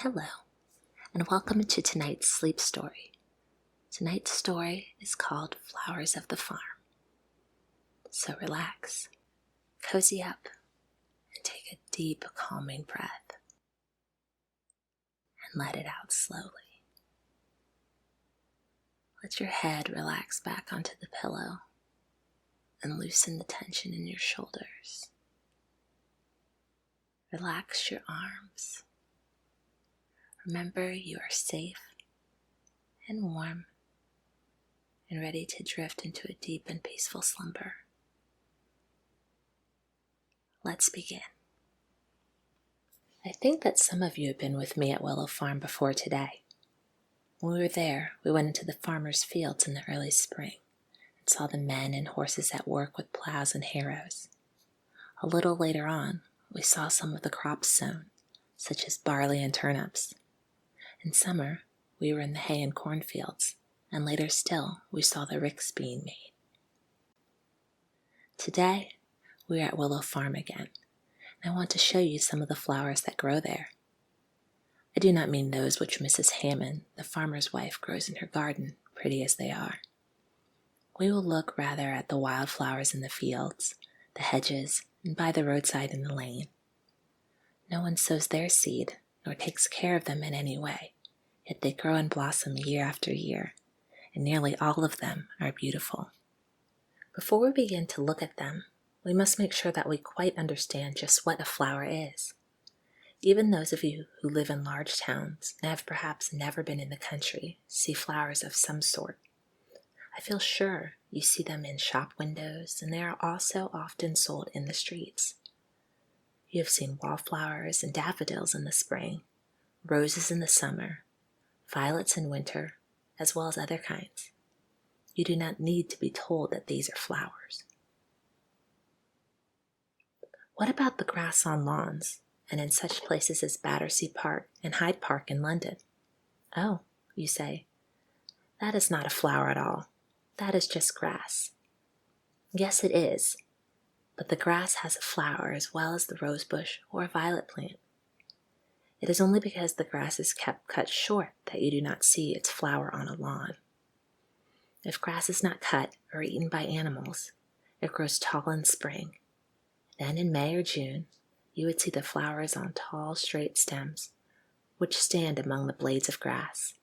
Hello, and welcome to tonight's sleep story. Tonight's story is called Flowers of the Farm. So relax, cozy up, and take a deep, calming breath, and let it out slowly. Let your head relax back onto the pillow, and loosen the tension in your shoulders. Relax your arms. Remember you are safe and warm and ready to drift into a deep and peaceful slumber. Let's begin. I think that some of you have been with me at Willow Farm before today. When we were there, we went into the farmers' fields in the early spring and saw the men and horses at work with plows and harrows. A little later on, we saw some of the crops sown, such as barley and turnips. In summer, we were in the hay and cornfields, and later still, we saw the ricks being made. Today, we are at Willow Farm again, and I want to show you some of the flowers that grow there. I do not mean those which Mrs. Hammond, the farmer's wife, grows in her garden, pretty as they are. We will look rather at the wild flowers in the fields, the hedges, and by the roadside in the lane. No one sows their seed, nor takes care of them in any way, yet they grow and blossom year after year, and nearly all of them are beautiful. Before we begin to look at them, we must make sure that we quite understand just what a flower is. Even those of you who live in large towns and have perhaps never been in the country see flowers of some sort. I feel sure you see them in shop windows, and they are also often sold in the streets. You have seen wallflowers and daffodils in the spring, roses in the summer, violets in winter, as well as other kinds. You do not need to be told that these are flowers. What about the grass on lawns and in such places as Battersea Park and Hyde Park in London? Oh, you say, that is not a flower at all. That is just grass. Yes, it is, but the grass has a flower as well as the rosebush or a violet plant. It is only because the grass is kept cut short that you do not see its flower on a lawn. If grass is not cut or eaten by animals, it grows tall in spring. Then in May or June, you would see the flowers on tall, straight stems, which stand among the blades of grass.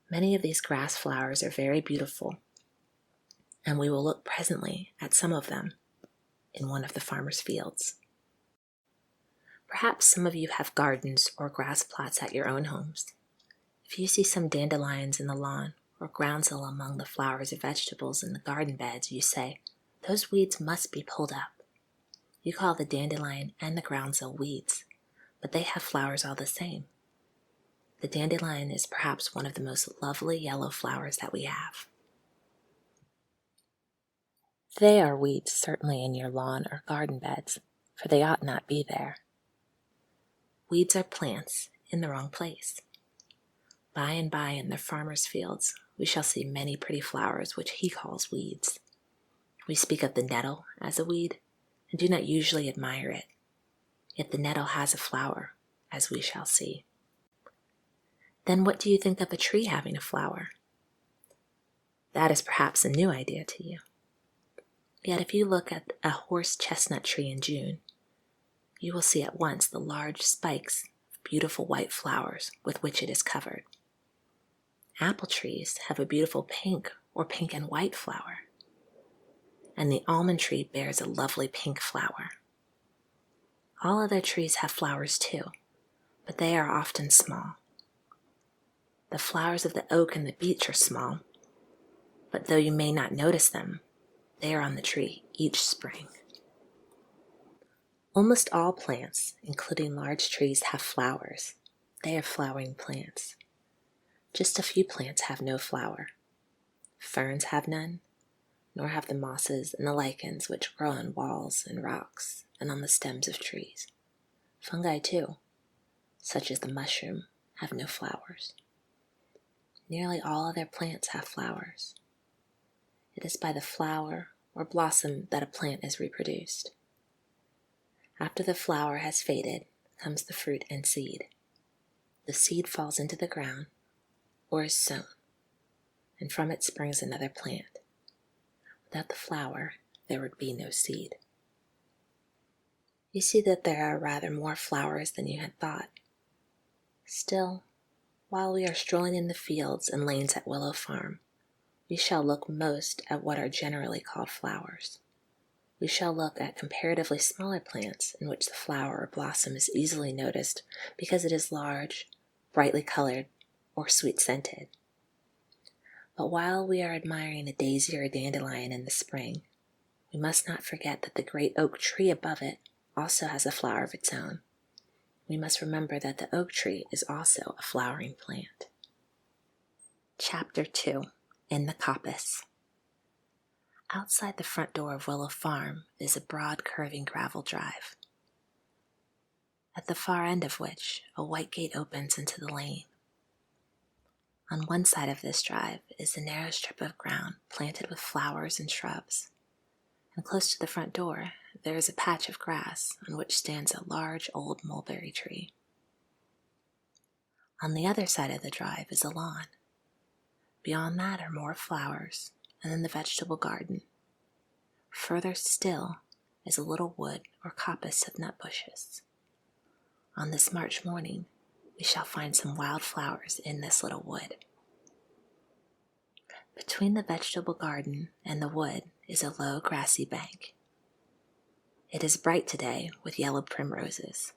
Many of these grass flowers are very beautiful, and we will look presently at some of them in one of the farmer's fields. Perhaps some of you have gardens or grass plots at your own homes. If you see some dandelions in the lawn or groundsel among the flowers or vegetables in the garden beds, you say, those weeds must be pulled up. You call the dandelion and the groundsel weeds, but they have flowers all the same. The dandelion is perhaps one of the most lovely yellow flowers that we have. They are weeds certainly in your lawn or garden beds, for they ought not be there. Weeds are plants in the wrong place. By and by in the farmer's fields, we shall see many pretty flowers which he calls weeds. We speak of the nettle as a weed, and do not usually admire it. Yet the nettle has a flower, as we shall see. Then what do you think of a tree having a flower? That is perhaps a new idea to you. Yet if you look at a horse chestnut tree in June, you will see at once the large spikes of beautiful white flowers with which it is covered. Apple trees have a beautiful pink or pink and white flower, and the almond tree bears a lovely pink flower. All other trees have flowers too, but they are often small. The flowers of the oak and the beech are small, but though you may not notice them, they are on the tree each spring. Almost all plants, including large trees, have flowers. They are flowering plants. Just a few plants have no flower. Ferns have none, nor have the mosses and the lichens which grow on walls and rocks and on the stems of trees. Fungi, too, such as the mushroom, have no flowers. Nearly all other plants have flowers. It is by the flower or blossom that a plant is reproduced. After the flower has faded comes the fruit and seed. the seed falls into the ground or is sown, and from it springs another plant. Without the flower, there would be no seed. You see that there are rather more flowers than you had thought. Still, while we are strolling in the fields and lanes at Willow Farm, we shall look most at what are generally called flowers. We shall look at comparatively smaller plants in which the flower or blossom is easily noticed because it is large, brightly colored, or sweet-scented. But while we are admiring a daisy or a dandelion in the spring, we must not forget that the great oak tree above it also has a flower of its own. We must remember that the oak tree is also a flowering plant. Chapter 2. In the Coppice. Outside the front door of Willow Farm is a broad, curving gravel drive, at the far end of which a white gate opens into the lane. On one side of this drive is a narrow strip of ground planted with flowers and shrubs, and close to the front door there is a patch of grass on which stands a large old mulberry tree. On the other side of the drive is a lawn. Beyond that are more flowers, and then the vegetable garden. Further still is a little wood or coppice of nut bushes. On this March morning, we shall find some wild flowers in this little wood. Between the vegetable garden and the wood is a low grassy bank. It is bright today with yellow primroses.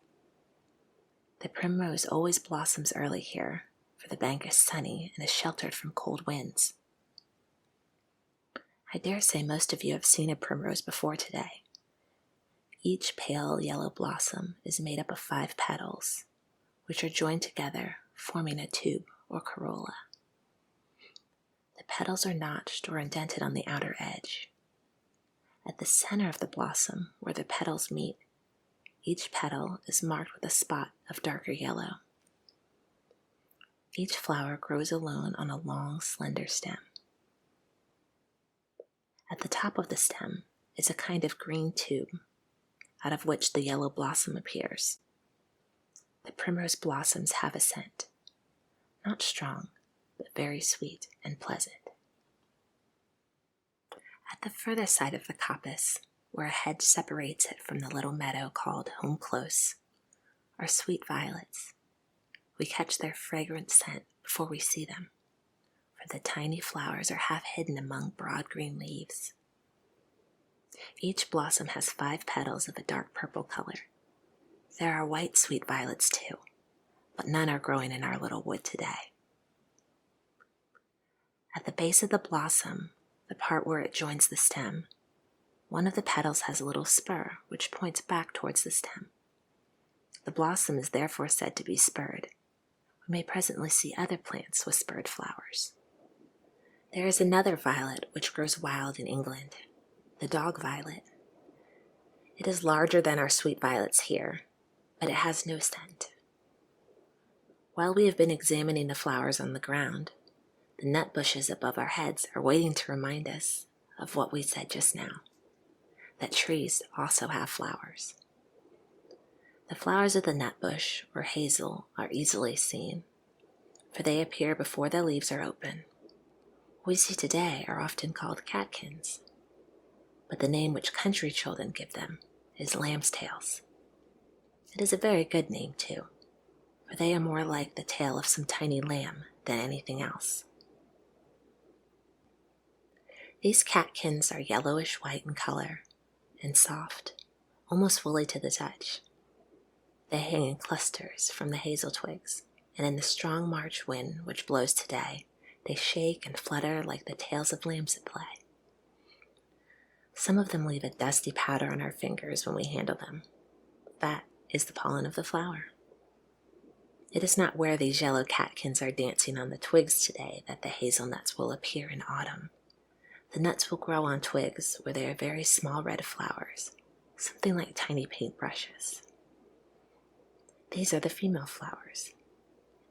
The primrose always blossoms early here, for the bank is sunny and is sheltered from cold winds. I dare say most of you have seen a primrose before today. Each pale yellow blossom is made up of 5 petals, which are joined together, forming a tube or corolla. The petals are notched or indented on the outer edge. At the center of the blossom, where the petals meet, each petal is marked with a spot of darker yellow. Each flower grows alone on a long, slender stem. At the top of the stem is a kind of green tube, out of which the yellow blossom appears. The primrose blossoms have a scent, not strong, but very sweet and pleasant. At the further side of the coppice, where a hedge separates it from the little meadow called Home Close, are sweet violets. We catch their fragrant scent before we see them, for the tiny flowers are half hidden among broad green leaves. Each blossom has 5 petals of a dark purple color. There are white sweet violets too, but none are growing in our little wood today. At the base of the blossom, the part where it joins the stem, one of the petals has a little spur which points back towards the stem. The blossom is therefore said to be spurred. We may presently see other plants with spurred flowers. There is another violet which grows wild in England, the dog violet. It is larger than our sweet violets here, but it has no scent. While we have been examining the flowers on the ground, the nut bushes above our heads are waiting to remind us of what we said just now, that trees also have flowers. The flowers of the nutbush or hazel are easily seen, for they appear before the leaves are open. What we see today are often called catkins, but the name which country children give them is lamb's tails. It is a very good name too, for they are more like the tail of some tiny lamb than anything else. These catkins are yellowish white in color and soft, almost woolly to the touch. They hang in clusters from the hazel twigs, and in the strong March wind which blows today, they shake and flutter like the tails of lambs at play. Some of them leave a dusty powder on our fingers when we handle them. That is the pollen of the flower. It is not where these yellow catkins are dancing on the twigs today that the hazelnuts will appear in autumn. The nuts will grow on twigs where they are very small red flowers, something like tiny paintbrushes. These are the female flowers.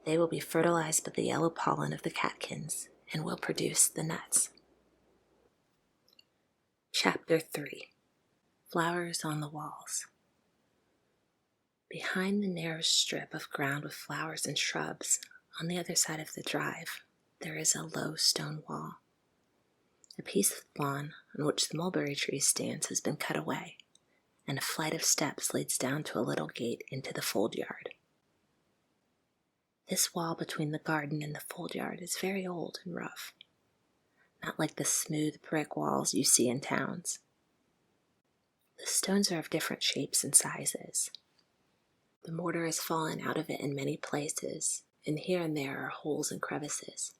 They will be fertilized by the yellow pollen of the catkins and will produce the nuts. Chapter 3. Flowers on the Walls. Behind the narrow strip of ground with flowers and shrubs, on the other side of the drive, there is a low stone wall. A piece of lawn on which the mulberry tree stands has been cut away, and a flight of steps leads down to a little gate into the fold yard. This wall between the garden and the fold yard is very old and rough, not like the smooth brick walls you see in towns. The stones are of different shapes and sizes. The mortar has fallen out of it in many places, and here and there are holes and crevices.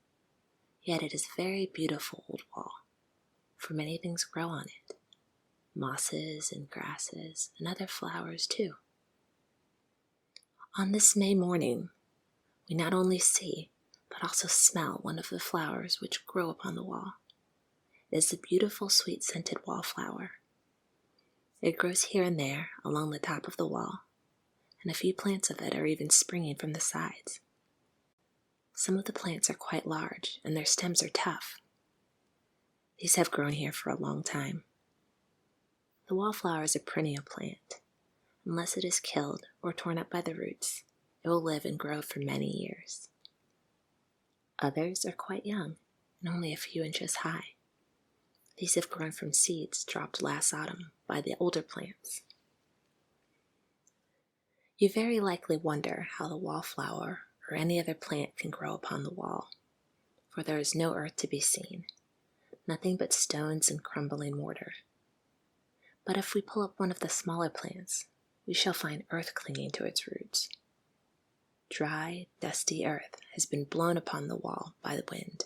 Yet it is a very beautiful old wall, for many things grow on it, mosses and grasses and other flowers too. On this May morning, we not only see, but also smell one of the flowers which grow upon the wall. It is a beautiful sweet-scented wallflower. It grows here and there along the top of the wall, and a few plants of it are even springing from the sides. Some of the plants are quite large, and their stems are tough. These have grown here for a long time. The wallflower is a perennial plant. Unless it is killed or torn up by the roots, it will live and grow for many years. Others are quite young and only a few inches high. These have grown from seeds dropped last autumn by the older plants. You very likely wonder how the wallflower or any other plant can grow upon the wall, for there is no earth to be seen, nothing but stones and crumbling mortar. But if we pull up one of the smaller plants, we shall find earth clinging to its roots. Dry, dusty earth has been blown upon the wall by the wind,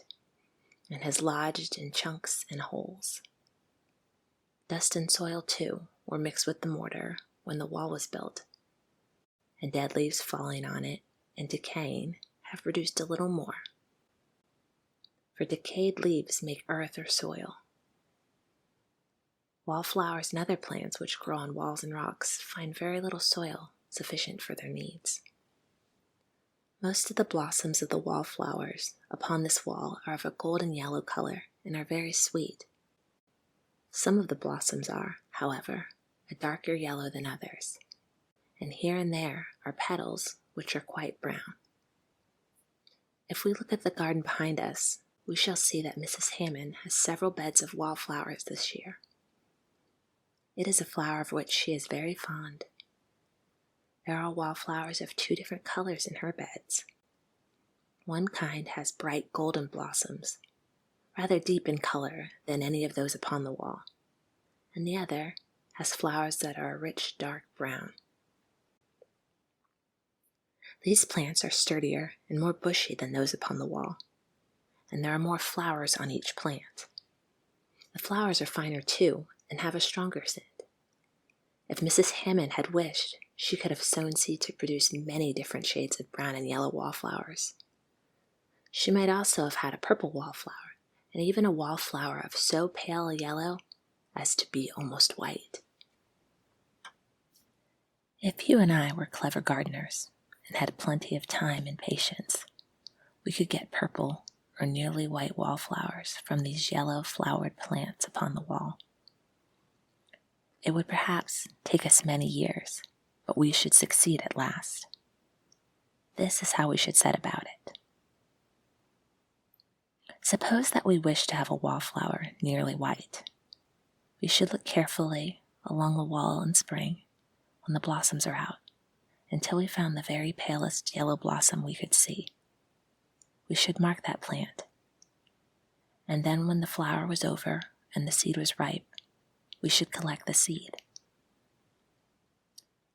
and has lodged in chunks and holes. Dust and soil, too, were mixed with the mortar when the wall was built, and dead leaves falling on it and decaying have produced a little more. For decayed leaves make earth or soil. Wallflowers and other plants which grow on walls and rocks find very little soil sufficient for their needs. Most of the blossoms of the wallflowers upon this wall are of a golden yellow color and are very sweet. Some of the blossoms are, however, a darker yellow than others, and here and there are petals which are quite brown. If we look at the garden behind us, we shall see that Mrs. Hammond has several beds of wallflowers this year. It is a flower of which she is very fond. There are wallflowers of 2 different colors in her beds. One kind has bright golden blossoms, rather deep in color than any of those upon the wall, and the other has flowers that are a rich dark brown. These plants are sturdier and more bushy than those upon the wall, and there are more flowers on each plant. The flowers are finer too, and have a stronger scent. If Mrs. Hammond had wished, she could have sown seed to produce many different shades of brown and yellow wallflowers. She might also have had a purple wallflower, and even a wallflower of so pale a yellow as to be almost white. If you and I were clever gardeners and had plenty of time and patience, we could get purple or nearly white wallflowers from these yellow flowered plants upon the wall. It would perhaps take us many years, but we should succeed at last. This is how we should set about it. Suppose that we wish to have a wallflower nearly white. We should look carefully along the wall in spring when the blossoms are out until we found the very palest yellow blossom we could see. We should mark that plant. And then when the flower was over and the seed was ripe, we should collect the seed.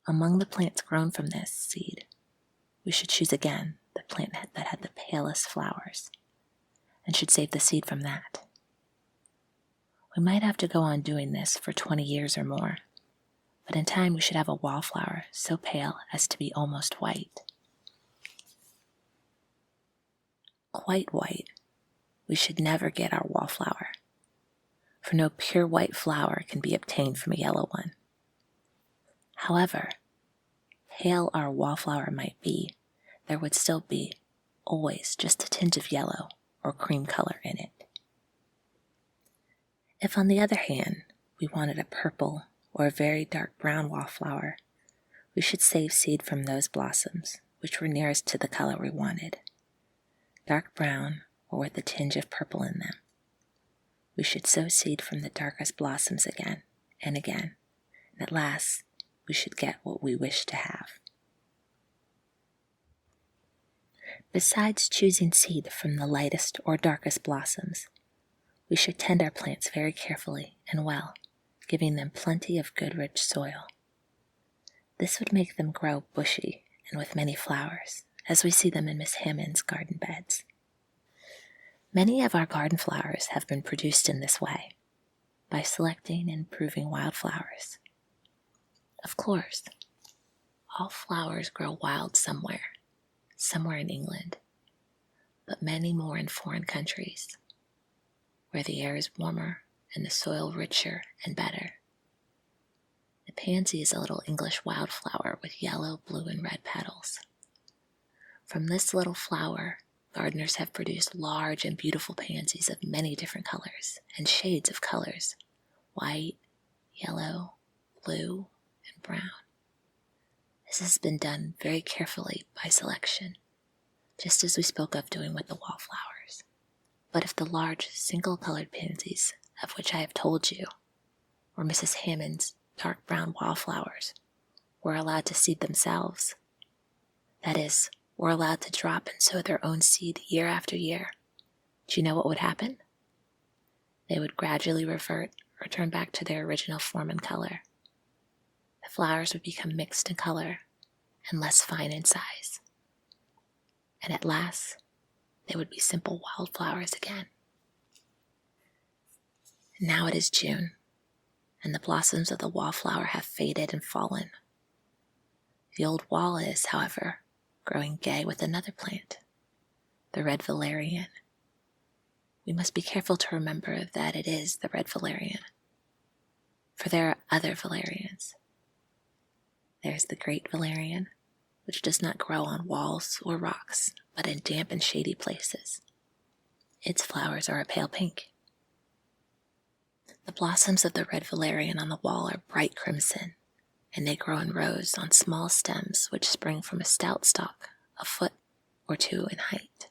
Among the plants grown from this seed, we should choose again the plant that had the palest flowers, and should save the seed from that. We might have to go on doing this for 20 years or more, but in time we should have a wallflower so pale as to be almost white. Quite white, we should never get our wallflower, for no pure white flower can be obtained from a yellow one. However pale our wallflower might be, there would still be always just a tint of yellow or cream color in it. If, on the other hand, we wanted a purple or a very dark brown wallflower, We should save seed from those blossoms which were nearest to the color we wanted, dark brown or with a tinge of purple in them. We should sow seed from the darkest blossoms again and again, and at last we should get what we wish to have. Besides choosing seed from the lightest or darkest blossoms, we should tend our plants very carefully and well, giving them plenty of good rich soil. This would make them grow bushy and with many flowers, as we see them in Miss Hammond's garden beds. Many of our garden flowers have been produced in this way, by selecting and improving wild flowers. Of course, all flowers grow wild somewhere in England, but many more in foreign countries, where the air is warmer and the soil richer and better. The pansy is a little English wildflower with yellow, blue, and red petals. From this little flower, gardeners have produced large and beautiful pansies of many different colors and shades of colors: white, yellow, blue, and brown. This has been done very carefully by selection, just as we spoke of doing with the wallflowers. But if the large, single-colored pansies, of which I have told you, or Mrs. Hammond's dark brown wallflowers, were allowed to seed themselves, that is, were allowed to drop and sow their own seed year after year, do you know what would happen? They would gradually revert or turn back to their original form and color. The flowers would become mixed in color and less fine in size. And at last, they would be simple wildflowers again. Now it is June, and the blossoms of the wallflower have faded and fallen. The old wall is, however, growing gay with another plant, the red valerian. We must be careful to remember that it is the red valerian, for there are other valerians. There is the great valerian, which does not grow on walls or rocks, but in damp and shady places. Its flowers are a pale pink. The blossoms of the red valerian on the wall are bright crimson, and they grow in rows on small stems which spring from a stout stalk a foot or 2 in height.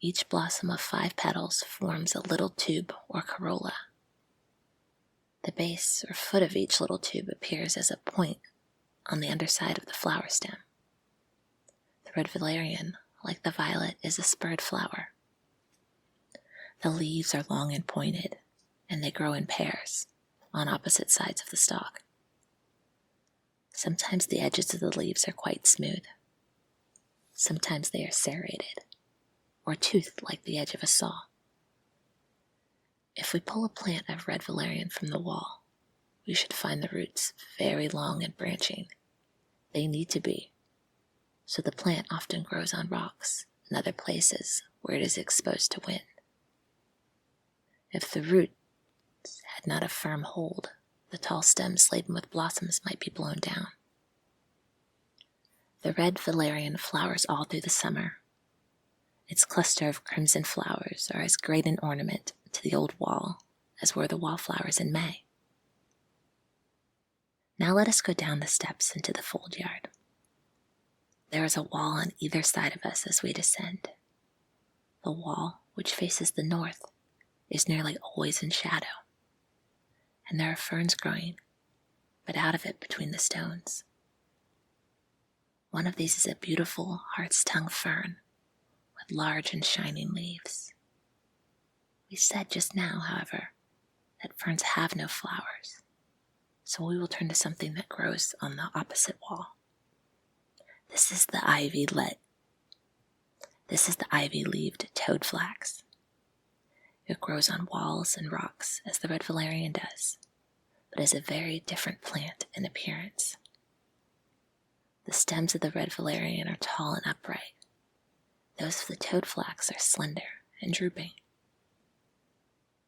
Each blossom of 5 petals forms a little tube or corolla. The base or foot of each little tube appears as a point on the underside of the flower stem. The red valerian, like the violet, is a spurred flower. The leaves are long and pointed, and they grow in pairs on opposite sides of the stalk. Sometimes the edges of the leaves are quite smooth. Sometimes they are serrated, or toothed like the edge of a saw. If we pull a plant of red valerian from the wall, we should find the roots very long and branching. They need to be, so the plant often grows on rocks and other places where it is exposed to wind. If the roots had not a firm hold, the tall stems laden with blossoms might be blown down. The red valerian flowers all through the summer. Its cluster of crimson flowers are as great an ornament to the old wall as were the wallflowers in May. Now let us go down the steps into the fold yard. There is a wall on either side of us as we descend. The wall, which faces the north, is nearly always in shadow, and there are ferns growing, but out of it between the stones. One of these is a beautiful hart's-tongue fern with large and shining leaves. We said just now, however, that ferns have no flowers, so we will turn to something that grows on the opposite wall. This is the ivy-leaved toadflax. It grows on walls and rocks as the red valerian does, but is a very different plant in appearance. The stems of the red valerian are tall and upright. Those of the toadflax are slender and drooping.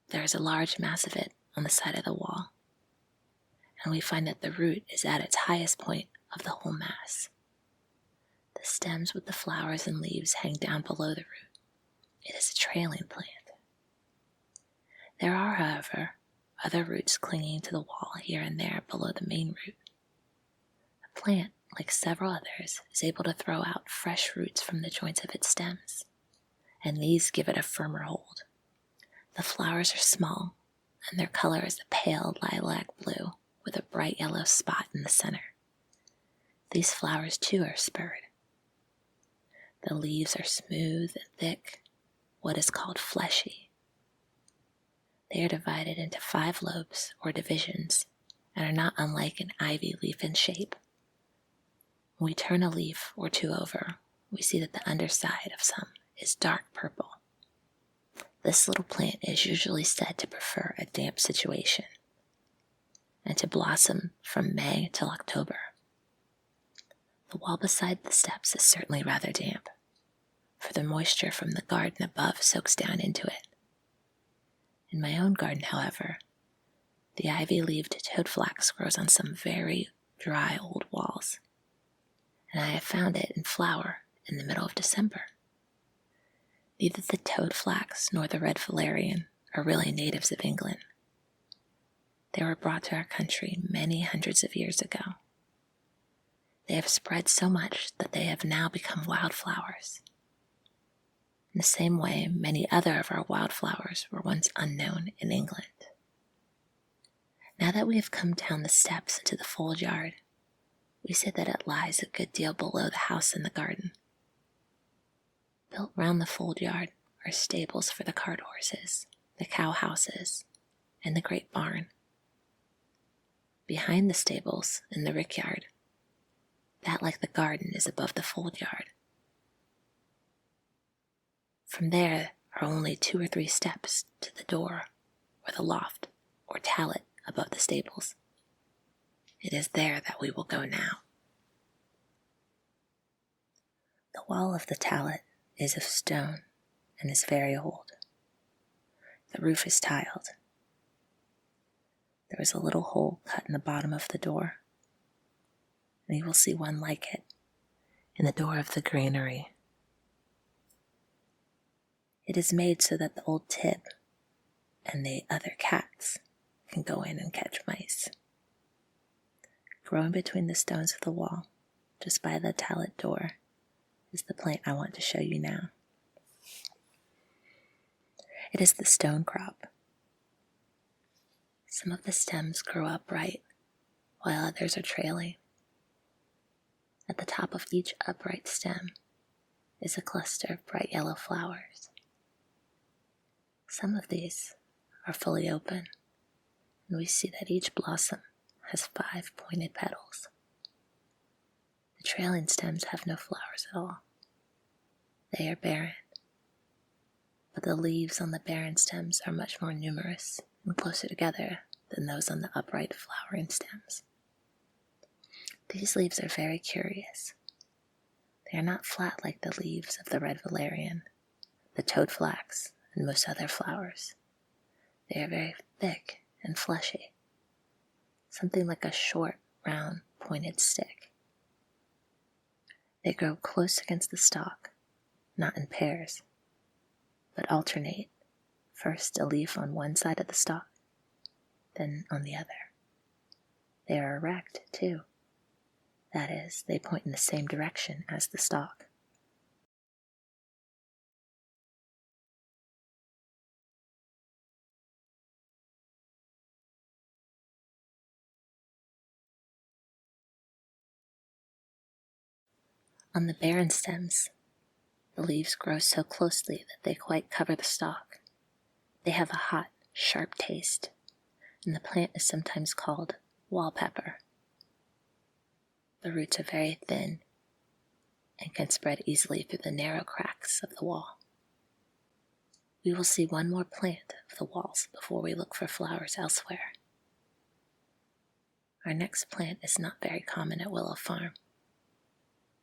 There is a large mass of it on the side of the wall, and we find that the root is at its highest point of the whole mass. The stems with the flowers and leaves hang down below the root. It is a trailing plant. There are, however, other roots clinging to the wall here and there below the main root. plant, like several others, is able to throw out fresh roots from the joints of its stems, and these give it a firmer hold. The flowers are small, and their color is a pale lilac blue with a bright yellow spot in the center. These flowers, too, are spurred. The leaves are smooth and thick, what is called fleshy. They are divided into 5 lobes or divisions and are not unlike an ivy leaf in shape. When we turn a leaf or 2 over, we see that the underside of some is dark purple. This little plant is usually said to prefer a damp situation and to blossom from May till October. The wall beside the steps is certainly rather damp, for the moisture from the garden above soaks down into it. In my own garden, however, the ivy-leaved toadflax grows on some very dry old walls, and I have found it in flower in the middle of December. Neither the toadflax nor the red valerian are really natives of England. They were brought to our country many hundreds of years ago. They have spread so much that they have now become wildflowers. In the same way, many other of our wildflowers were once unknown in England. Now that we have come down the steps into the fold yard, we see that it lies a good deal below the house and the garden. Built round the fold yard are stables for the cart horses, the cow houses, and the great barn. Behind the stables, in the rickyard, that like the garden is above the fold yard. From there are only 2 or 3 steps to the door or the loft or tallet above the stables. It is there that we will go now. The wall of the tallet is of stone and is very old. The roof is tiled. There is a little hole cut in the bottom of the door, and you will see one like it in the door of the granary. It is made so that the old Tib and the other cats can go in and catch mice. Growing between the stones of the wall, just by the tallet door, is the plant I want to show you now. It is the stone crop. Some of the stems grow upright, while others are trailing. At the top of each upright stem is a cluster of bright yellow flowers. Some of these are fully open, and we see that each blossom has 5 pointed petals. The trailing stems have no flowers at all. They are barren, but the leaves on the barren stems are much more numerous and closer together than those on the upright flowering stems. These leaves are very curious. They are not flat like the leaves of the red valerian, the toadflax, and most other flowers. They are very thick and fleshy, something like a short, round, pointed stick. They grow close against the stalk, not in pairs, but alternate, first a leaf on one side of the stalk, then on the other. They are erect, too. That is, they point in the same direction as the stalk. On the barren stems, the leaves grow so closely that they quite cover the stalk. They have a hot, sharp taste, and the plant is sometimes called wall pepper. The roots are very thin and can spread easily through the narrow cracks of the wall. We will see one more plant of the walls before we look for flowers elsewhere. Our next plant is not very common at Willow Farm.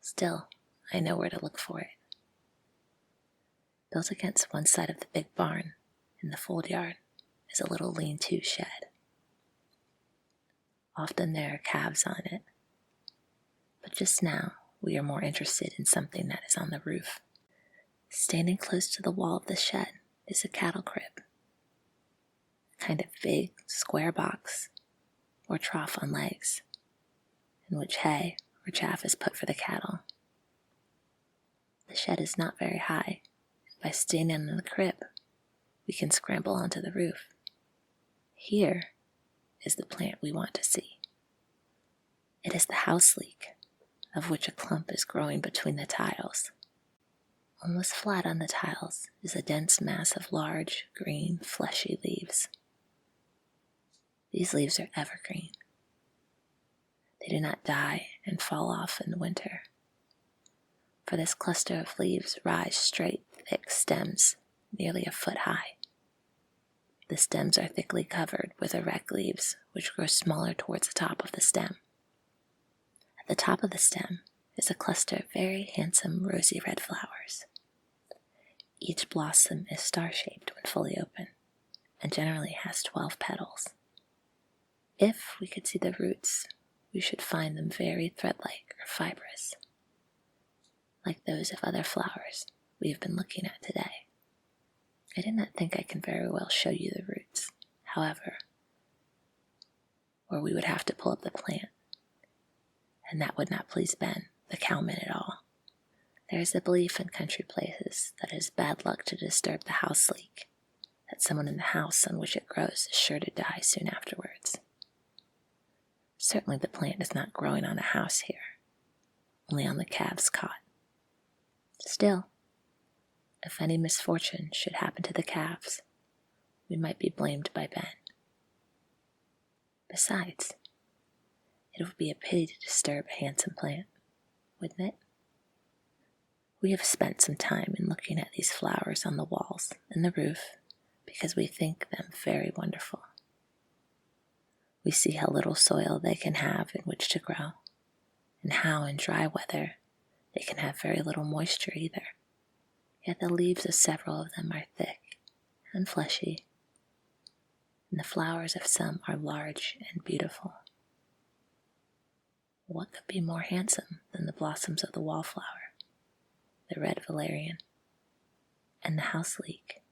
Still, I know where to look for it. Built against one side of the big barn in the fold yard is a little lean-to shed. Often there are calves on it, but just now we are more interested in something that is on the roof. Standing close to the wall of the shed is a cattle crib, a kind of big square box or trough on legs, in which hay or chaff is put for the cattle. The shed is not very high, and by standing in the crib, we can scramble onto the roof. Here is the plant we want to see. It is the house leek, of which a clump is growing between the tiles. Almost flat on the tiles is a dense mass of large, green, fleshy leaves. These leaves are evergreen. They do not die and fall off in the winter, for this cluster of leaves rise straight, thick stems, nearly a foot high. The stems are thickly covered with erect leaves, which grow smaller towards the top of the stem. At the top of the stem is a cluster of very handsome rosy red flowers. Each blossom is star-shaped when fully open, and generally has 12 petals. If we could see the roots, we should find them very thread-like or fibrous, like those of other flowers we have been looking at today. I do not think I can very well show you the roots, however, or we would have to pull up the plant, and that would not please Ben, the cowman, at all. There is a belief in country places that it is bad luck to disturb the house leek, that someone in the house on which it grows is sure to die soon afterwards. Certainly the plant is not growing on a house here, only on the calves' cot. Still, if any misfortune should happen to the calves, we might be blamed by Ben. Besides, it would be a pity to disturb a handsome plant, wouldn't it? We have spent some time in looking at these flowers on the walls and the roof because we think them very wonderful. We see how little soil they can have in which to grow, and how in dry weather they can have very little moisture either. Yet the leaves of several of them are thick and fleshy, and the flowers of some are large and beautiful. What could be more handsome than the blossoms of the wallflower, the red valerian, and the house leek?